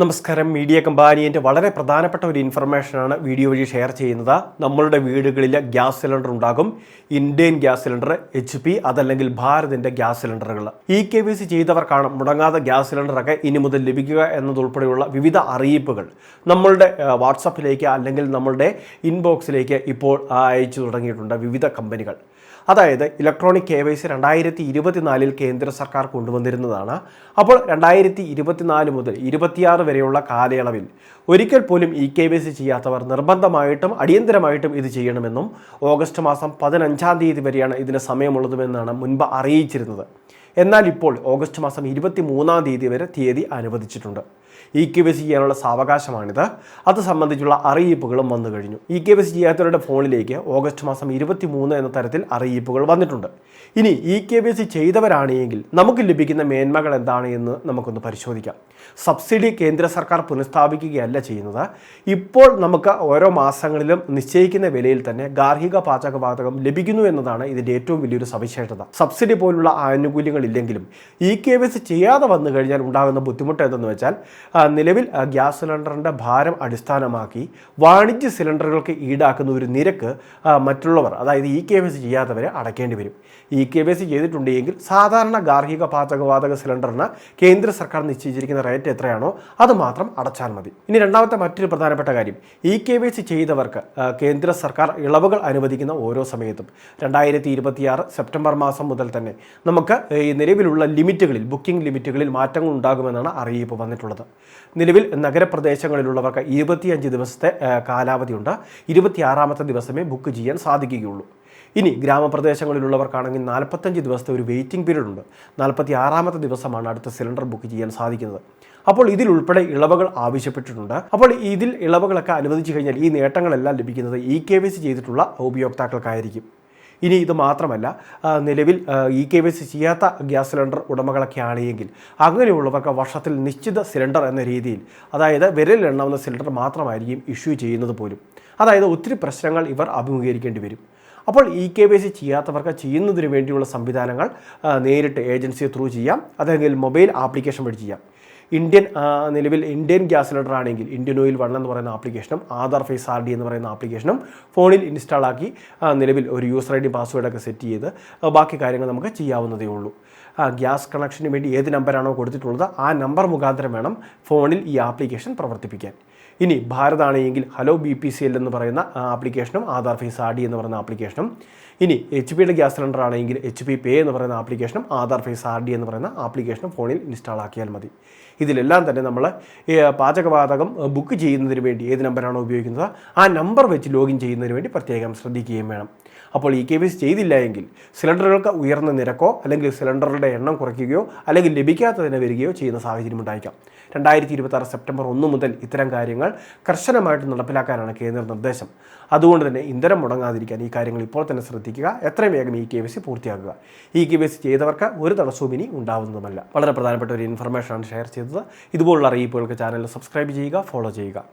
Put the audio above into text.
നമസ്കാരം. മീഡിയ കമ്പാനിയൻ്റെ വളരെ പ്രധാനപ്പെട്ട ഒരു ഇൻഫർമേഷനാണ് വീഡിയോ വഴി ഷെയർ ചെയ്യുന്നത്. നമ്മളുടെ വീടുകളിൽ ഗ്യാസ് സിലിണ്ടർ ഉണ്ടാകും. ഇന്ത്യൻ ഗ്യാസ് സിലിണ്ടർ, HP അതല്ലെങ്കിൽ ഭാരതിൻ്റെ ഗ്യാസ് സിലിണ്ടറുകൾ. EKYC ചെയ്തവർക്കാണ് മുടങ്ങാതെ ഗ്യാസ് സിലിണ്ടറൊക്കെ ഇനി മുതൽ ലഭിക്കുക എന്നതുൾപ്പെടെയുള്ള വിവിധ അറിയിപ്പുകൾ നമ്മളുടെ വാട്സപ്പിലേക്ക് അല്ലെങ്കിൽ നമ്മളുടെ ഇൻബോക്സിലേക്ക് ഇപ്പോൾ അയച്ചു തുടങ്ങിയിട്ടുണ്ട് വിവിധ കമ്പനികൾ. അതായത് ഇലക്ട്രോണിക് KYC 2024 കേന്ദ്ര സർക്കാർ കൊണ്ടുവന്നിരുന്നതാണ്. അപ്പോൾ 2024 മുതൽ 26 വരെയുള്ള കാലയളവിൽ ഒരിക്കൽ പോലും EKYC ചെയ്യാത്തവർ നിർബന്ധമായിട്ടും അടിയന്തരമായിട്ടും ഇത് ചെയ്യണമെന്നും ഓഗസ്റ്റ് മാസം 15-ാം തീയതി വരെയാണ് ഇതിന് സമയമുള്ളതുമെന്നാണ് മുൻപ് അറിയിച്ചിരുന്നത്. എന്നാൽ ഇപ്പോൾ ഓഗസ്റ്റ് മാസം 23-ാം തീയതി വരെ തീയതി അനുവദിച്ചിട്ടുണ്ട്. EKYC ചെയ്യാനുള്ള സാവകാശമാണിത്. അത് സംബന്ധിച്ചുള്ള അറിയിപ്പുകളും വന്നു കഴിഞ്ഞു. EKYC ചെയ്യാത്തവരുടെ ഫോണിലേക്ക് ഓഗസ്റ്റ് മാസം 23 എന്ന തരത്തിൽ അറിയിപ്പുകൾ വന്നിട്ടുണ്ട്. ഇനി EKYC ചെയ്തവരാണെങ്കിൽ നമുക്ക് ലഭിക്കുന്ന മേന്മകൾ എന്താണ് എന്ന് നമുക്കൊന്ന് പരിശോധിക്കാം. സബ്സിഡി കേന്ദ്ര സർക്കാർ പുനഃസ്ഥാപിക്കുകയല്ല ചെയ്യുന്നത്. ഇപ്പോൾ നമുക്ക് ഓരോ മാസങ്ങളിലും നിശ്ചയിക്കുന്ന വിലയിൽ തന്നെ ഗാർഹിക പാചകവാതകം ലഭിക്കുന്നു എന്നതാണ് ഇതിൻ്റെ ഏറ്റവും വലിയൊരു സവിശേഷത. സബ്സിഡി പോലുള്ള ആനുകൂല്യങ്ങൾ ഇല്ലെങ്കിലും EKYC ചെയ്യാതെ വന്നു കഴിഞ്ഞാൽ ഉണ്ടാകുന്ന ബുദ്ധിമുട്ട് എന്തെന്ന് വെച്ചാൽ നിലവിൽ ഗ്യാസ് സിലിണ്ടറിൻ്റെ ഭാരം അടിസ്ഥാനമാക്കി വാണിജ്യ സിലിണ്ടറുകൾക്ക് ഈടാക്കുന്ന ഒരു നിരക്ക് മറ്റുള്ളവർ, അതായത് EKYC ചെയ്യാത്തവരെ അടയ്ക്കേണ്ടി വരും. EKYC ചെയ്തിട്ടുണ്ടെങ്കിൽ സാധാരണ ഗാർഹിക പാചകവാതക സിലിണ്ടറിന് കേന്ദ്ര സർക്കാർ നിശ്ചയിച്ചിരിക്കുന്ന റേറ്റ് എത്രയാണോ അത് മാത്രം അടച്ചാൽ മതി. ഇനി രണ്ടാമത്തെ മറ്റൊരു പ്രധാനപ്പെട്ട കാര്യം, EKYC ചെയ്തവർക്ക് കേന്ദ്ര സർക്കാർ ഇളവുകൾ അനുവദിക്കുന്ന ഓരോ സമയത്തും 2026 സെപ്റ്റംബർ മാസം മുതൽ തന്നെ നമുക്ക് ഈ നിലവിലുള്ള ലിമിറ്റുകളിൽ, ബുക്കിംഗ് ലിമിറ്റുകളിൽ മാറ്റങ്ങൾ ഉണ്ടാകുമെന്നാണ് അറിയിപ്പ് വന്നിട്ടുള്ളത്. നിലവിൽ നഗരപ്രദേശങ്ങളിലുള്ളവർക്ക് 25 ദിവസത്തെ കാലാവധിയുണ്ട്. 26-ാമത്തെ ദിവസമേ ബുക്ക് ചെയ്യാൻ സാധിക്കുകയുള്ളൂ. ഇനി ഗ്രാമപ്രദേശങ്ങളിലുള്ളവർക്കാണെങ്കിൽ 45 ദിവസത്തെ ഒരു വെയിറ്റിംഗ് പീരീഡ് ഉണ്ട്. 46-ാമത്തെ ദിവസമാണ് അടുത്ത സിലിണ്ടർ ബുക്ക് ചെയ്യാൻ സാധിക്കുന്നത്. അപ്പോൾ ഇതിലുൾപ്പെടെ ഇളവുകൾ ആവശ്യപ്പെട്ടിട്ടുണ്ട്. അപ്പോൾ ഇതിൽ ഇളവുകളൊക്കെ അനുവദിച്ചു കഴിഞ്ഞാൽ ഈ നേട്ടങ്ങളെല്ലാം ലഭിക്കുന്നത് EKYC ചെയ്തിട്ടുള്ള ഉപയോക്താക്കൾക്കായിരിക്കും. ഇനി ഇത് മാത്രമല്ല, നിലവിൽ EKYC ചെയ്യാത്ത ഗ്യാസ് സിലിണ്ടർ ഉടമകളൊക്കെ ആണെങ്കിൽ അങ്ങനെയുള്ളവർക്ക് വർഷത്തിൽ നിശ്ചിത സിലിണ്ടർ എന്ന രീതിയിൽ, അതായത് വിരലിലെണ്ണാവുന്ന സിലിണ്ടർ മാത്രമായിരിക്കും ഇഷ്യൂ ചെയ്യുന്നത് പോലും. അതായത് ഒത്തിരി പ്രശ്നങ്ങൾ ഇവർ അഭിമുഖീകരിക്കേണ്ടി വരും. അപ്പോൾ EKYC ചെയ്യാത്തവർക്ക് ചെയ്യുന്നതിന് വേണ്ടിയുള്ള സംവിധാനങ്ങൾ നേരിട്ട് ഏജൻസിയെ ത്രൂ ചെയ്യാം, അല്ലെങ്കിൽ മൊബൈൽ ആപ്ലിക്കേഷൻ വഴി ചെയ്യാം. നിലവിൽ ഇന്ത്യൻ ഗ്യാസ് സിലിണ്ടർ ആണെങ്കിൽ ഇന്ത്യൻ ഓയിൽ 1 എന്ന് പറയുന്ന ആപ്ലിക്കേഷനും ആധാർ ഫേസ് RD എന്ന് പറയുന്ന ആപ്ലിക്കേഷനും ഫോണിൽ ഇൻസ്റ്റാൾ ആക്കി നിലവിൽ ഒരു യൂസർ ID പാസ്വേഡൊക്കെ സെറ്റ് ചെയ്ത് ബാക്കി കാര്യങ്ങൾ നമുക്ക് ചെയ്യാവുന്നതേ ഉള്ളൂ. ഗ്യാസ് കണക്ഷന് വേണ്ടി ഏത് നമ്പറാണോ കൊടുത്തിട്ടുള്ളത് ആ നമ്പർ മുഖാന്തരം വേണം ഫോണിൽ ഈ ആപ്ലിക്കേഷൻ പ്രവർത്തിപ്പിക്കാൻ. ഇനി ഭാരതാണെങ്കിൽ ഹലോ BPCL എന്ന് പറയുന്ന ആപ്ലിക്കേഷനും ആധാർ ഫേസ് RD എന്ന് പറയുന്ന ആപ്ലിക്കേഷനും, ഇനി HP ഗ്യാസ് സിലിണ്ടർ ആണെങ്കിൽ HP Pay എന്ന് പറയുന്ന ആപ്ലിക്കേഷനും ആധാർ ഫേസ് RD എന്ന് പറയുന്ന ആപ്ലിക്കേഷനും ഫോണിൽ ഇൻസ്റ്റാൾ ആക്കിയാൽ മതി. ഇതിലെല്ലാം തന്നെ നമ്മൾ പാചകവാതകം ബുക്ക് ചെയ്യുന്നതിന് വേണ്ടി ഏത് നമ്പറാണോ ഉപയോഗിക്കുന്നത് ആ നമ്പർ വെച്ച് ലോഗിൻ ചെയ്യുന്നതിന് വേണ്ടി പ്രത്യേകം ശ്രദ്ധിക്കുകയും വേണം. അപ്പോൾ EKYC ചെയ്തില്ല എങ്കിൽ സിലിണ്ടറുകൾക്ക് ഉയർന്ന നിരക്കോ അല്ലെങ്കിൽ സിലിണ്ടറുടെ എണ്ണം കുറയ്ക്കുകയോ അല്ലെങ്കിൽ ലഭിക്കാത്തതിനെ വരികയോ ചെയ്യുന്ന സാഹചര്യം ഉണ്ടായിരിക്കാം. 2026 സെപ്റ്റംബർ 1 മുതൽ ഇത്തരം കാര്യങ്ങൾ കർശനമായിട്ട് നടപ്പിലാക്കാനാണ് കേന്ദ്ര നിർദ്ദേശം. അതുകൊണ്ട് തന്നെ ഇന്ധനം മുടങ്ങാതിരിക്കാൻ ഈ കാര്യങ്ങൾ ഇപ്പോൾ തന്നെ ശ്രദ്ധിക്കുക. എത്രയും വേഗം EKYC പൂർത്തിയാക്കുക. EKYC ചെയ്തവർക്ക് ഒരു തടസ്സവും ഇനി ഉണ്ടാവുന്നതുമല്ല. വളരെ പ്രധാനപ്പെട്ട ഒരു ഇൻഫർമേഷനാണ് ഷെയർ ചെയ്തത്. ഇതുപോലുള്ള അറിയിപ്പുകൾക്ക് ചാനൽ സബ്സ്ക്രൈബ് ചെയ്യുക, ഫോളോ ചെയ്യുക.